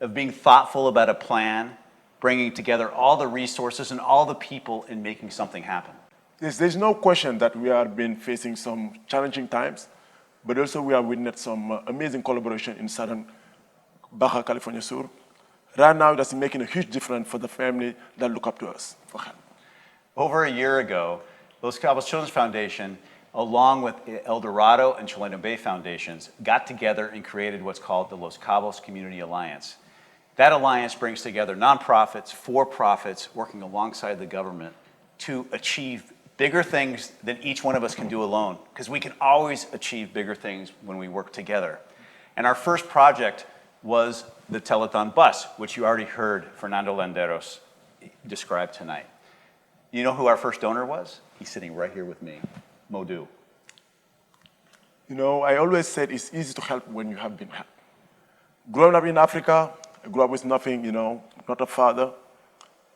of being thoughtful about a plan, bringing together all the resources and all the people in making something happen. Yes, there's no question that we have been facing some challenging times, but also we have witnessed some amazing collaboration in Southern Baja California Sur. Right now, that's making a huge difference for the family that look up to us for help. Over a year ago, Los Cabos Children's Foundation, along with El Dorado and Chileno Bay Foundations, got together and created what's called the Los Cabos Community Alliance. That alliance brings together nonprofits, for-profits, working alongside the government to achieve bigger things than each one of us can do alone, because we can always achieve bigger things when we work together. And our first project was the Telethon bus, which you already heard Fernando Landeros describe tonight. You know who our first donor was? He's sitting right here with me, Modu. You know, I always said it's easy to help when you have been helped. Growing up in Africa, I grew up with nothing, you know, not a father,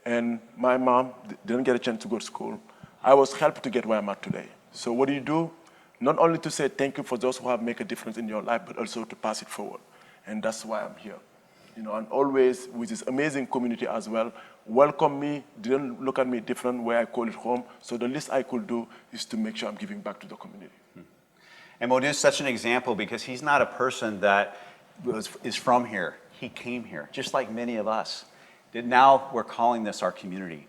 and my mom didn't get a chance to go to school. I was helped to get where I'm at today. So what do? Not only to say thank you for those who have made a difference in your life, but also to pass it forward. And that's why I'm here. You know, and always with this amazing community as well, welcome me, didn't look at me different where I call it home. So the least I could do is to make sure I'm giving back to the community. And Modu is such an example because he's not a person that is from here. He came here, just like many of us. Now we're calling this our community.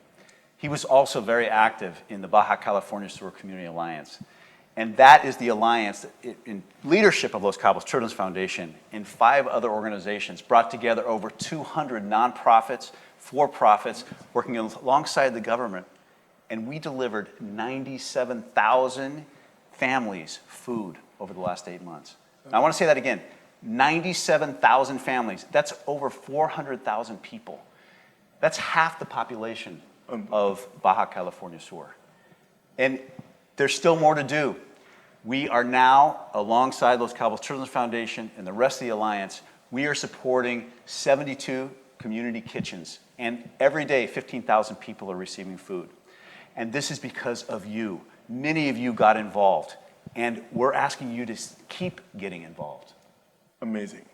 He was also very active in the Baja California Sur Community Alliance. And that is the alliance in leadership of Los Cabos Children's Foundation and 5 other organizations brought together over 200 nonprofits, for-profits, working alongside the government. And we delivered 97,000 families food over the last 8 months. Now, I want to say that again, 97,000 families. That's over 400,000 people. That's half the population of Baja California Sur. And there's still more to do. We are now, alongside Los Cabos Children's Foundation and the rest of the Alliance, we are supporting 72 community kitchens. And every day, 15,000 people are receiving food. And this is because of you. Many of you got involved. And we're asking you to keep getting involved. Amazing.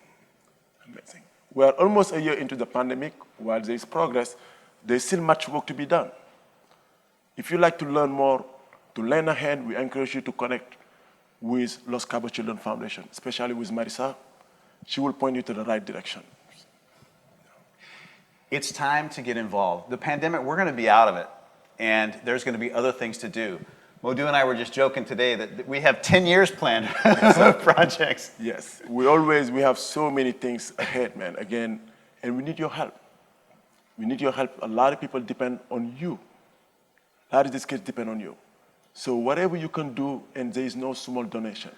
Amazing. We are almost a year into the pandemic. While there is progress, there's still much work to be done. If you'd like to learn more, to lend a hand, we encourage you to connect with Los Cabos Children Foundation, especially with Marisa. She will point you to the right direction. It's time to get involved. The pandemic, we're going to be out of it, and there's going to be other things to do. Modu and I were just joking today that we have 10 years planned of projects. Yes, we have so many things ahead, man, again, and we need your help. We need your help. A lot of people depend on you. A lot of these kids depend on you. So whatever you can do, and there is no small donation.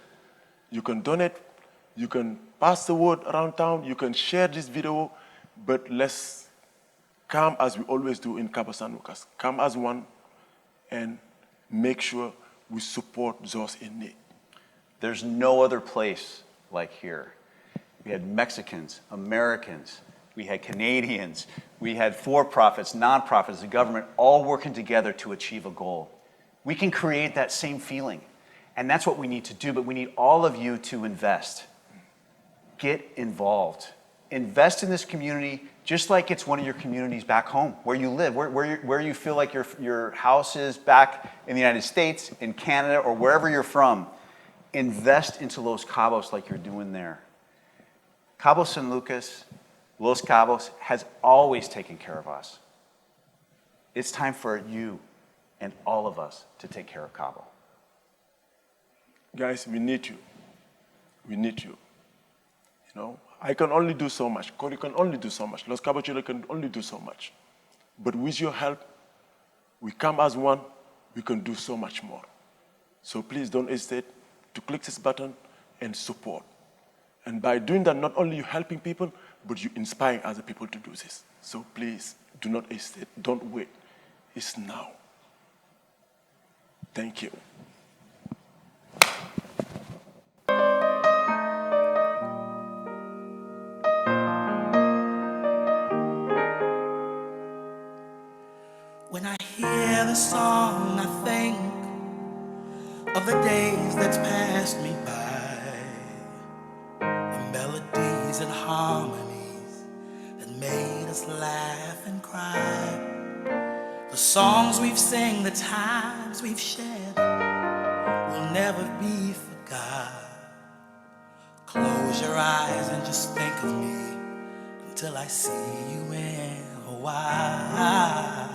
You can donate, you can pass the word around town, you can share this video, but let's come as we always do in Cabos and Lucas. Come as one and make sure we support those in need. There's no other place like here. We had Mexicans, Americans, we had Canadians, we had for-profits, non-profits, the government, all working together to achieve a goal. We can create that same feeling, and that's what we need to do, but we need all of you to invest. Get involved. Invest in this community just like it's one of your communities back home, where you live, where you feel like your house is back in the United States, in Canada, or wherever you're from. Invest into Los Cabos like you're doing there. Cabo San Lucas, Los Cabos has always taken care of us. It's time for you and all of us to take care of Cabo. Guys, we need you. We need you. You know, I can only do so much. Corey can only do so much. Los Cabo children can only do so much. But with your help, we come as one, we can do so much more. So please don't hesitate to click this button and support. And by doing that, not only you helping people, but you inspiring other people to do this. So please, do not hesitate. Don't wait. It's now. Thank you. When I hear the song, I think of the days that's passed me by, the melodies and harmonies that made us laugh and cry, the songs we've sang, the times we've shared will never be forgot. Close your eyes and just think of me until I see you in a while.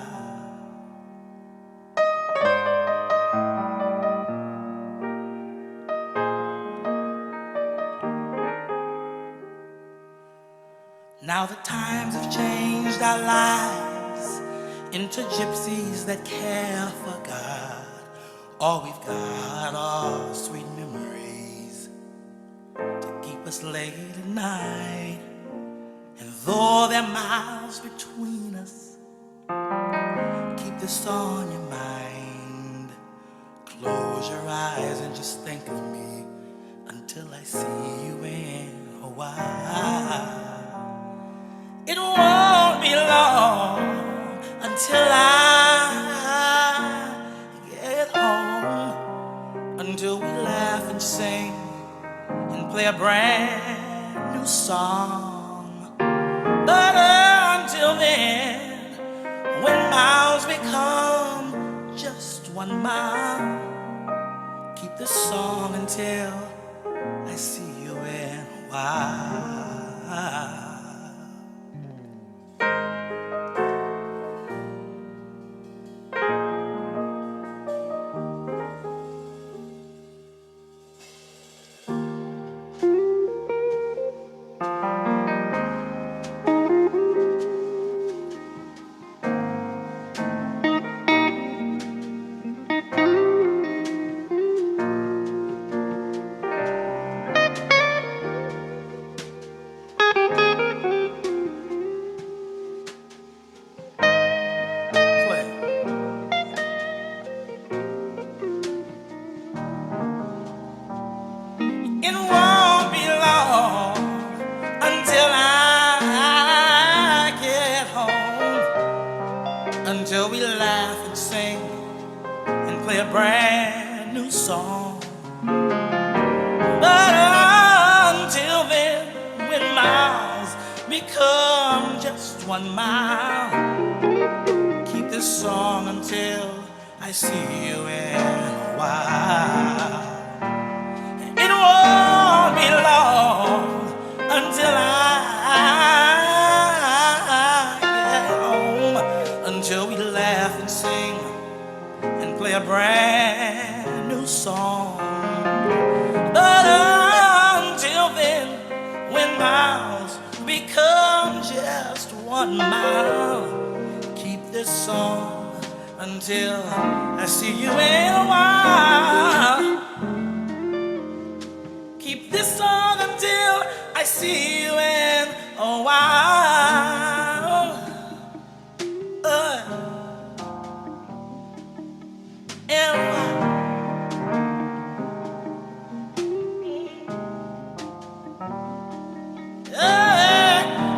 Now the times have changed our lives into gypsies that care for God. All we've got are sweet memories to keep us late at night. And though there are miles between us, keep this on your mind. Close your eyes and just think of me until I see you in a while. It won't be long until I get home, until we laugh and sing and play a brand new song. But until then, when miles become just 1 mile, keep this song until I see you in a while. Until we laugh and sing and play a brand new song. But until then, when miles become just 1 mile, keep this song until I see you in a while. It won't be long until until we laugh and sing and play a brand song. But until then, when miles become just 1 mile, keep this song until I see you in a while. Keep this song until I see you in a while.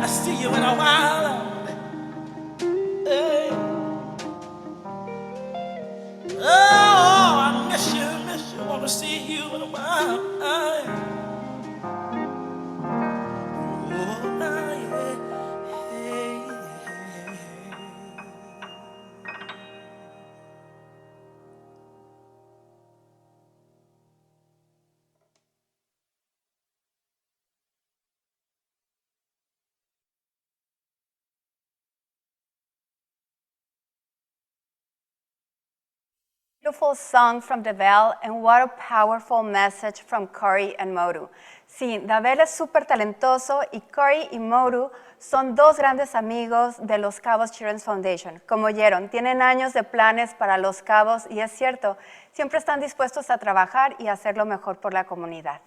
I see you in a while. Oh, I miss you, wanna see you in a while. Beautiful song from Davell, and what a powerful message from Corey and Moru. Sí, Davell es súper talentoso y Corey y Moru son dos grandes amigos de los Cabos Children's Foundation. Como oyeron, tienen años de planes para los Cabos y es cierto, siempre están dispuestos a trabajar y hacer lo mejor por la comunidad.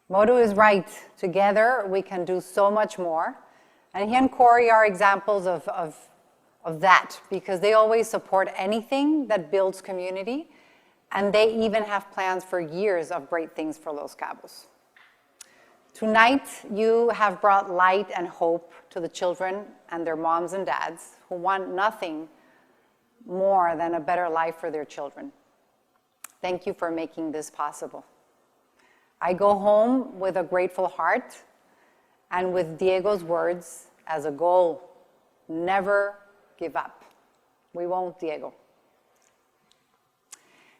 Moru is right. Together we can do so much more. And he and Corey are examples of that, because they always support anything that builds community, and they even have plans for years of great things for Los Cabos. Tonight, you have brought light and hope to the children and their moms and dads who want nothing more than a better life for their children. Thank you for making this possible. I go home with a grateful heart and with Diego's words as a goal: never give up. We won't, Diego.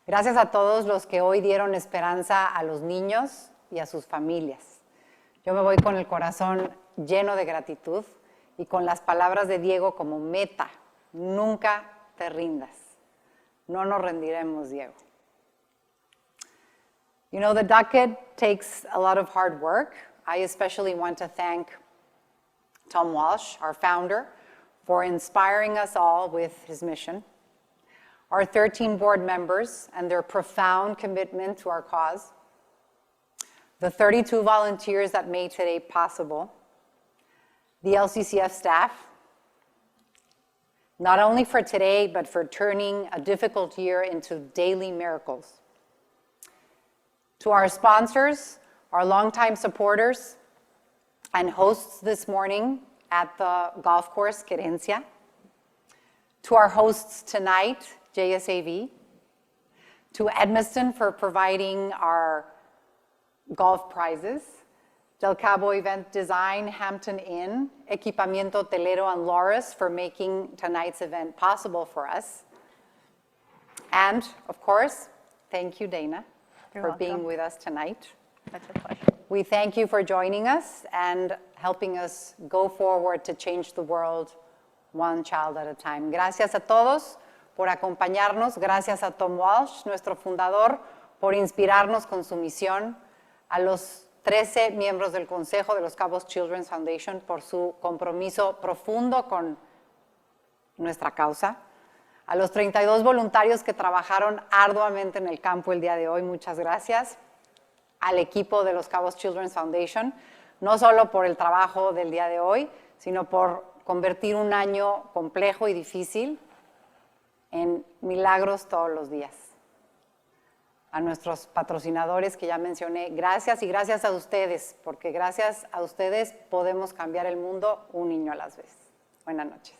Gracias a todos los que hoy dieron esperanza a los niños y a sus familias. Yo me voy con el corazón lleno de gratitud y con las palabras de Diego como meta: nunca te rindas. No nos rendiremos, Diego. You know, the Duckett takes a lot of hard work. I especially want to thank Tom Walsh, our founder, for inspiring us all with his mission, our 13 board members and their profound commitment to our cause, the 32 volunteers that made today possible, the LCCF staff, not only for today, but for turning a difficult year into daily miracles. To our sponsors, our longtime supporters, and hosts this morning at the golf course, Querencia. To our hosts tonight, JSAV. To Edmiston for providing our golf prizes. Del Cabo Event Design, Hampton Inn, Equipamiento Telero, and Loris for making tonight's event possible for us. And, of course, thank you, Dana, for being with us tonight. Such a pleasure. We thank you for joining us and helping us go forward to change the world one child at a time. Gracias a todos por acompañarnos. Gracias a Tom Walsh, nuestro fundador, por inspirarnos con su misión. A los 13 miembros del Consejo de los Cabos Children's Foundation por su compromiso profundo con nuestra causa. A los 32 voluntarios que trabajaron arduamente en el campo el día de hoy, muchas gracias. Al equipo de los Cabos Children's Foundation, no solo por el trabajo del día de hoy, sino por convertir un año complejo y difícil en milagros todos los días. A nuestros patrocinadores que ya mencioné, gracias, y gracias a ustedes, porque gracias a ustedes podemos cambiar el mundo un niño a la vez. Buenas noches.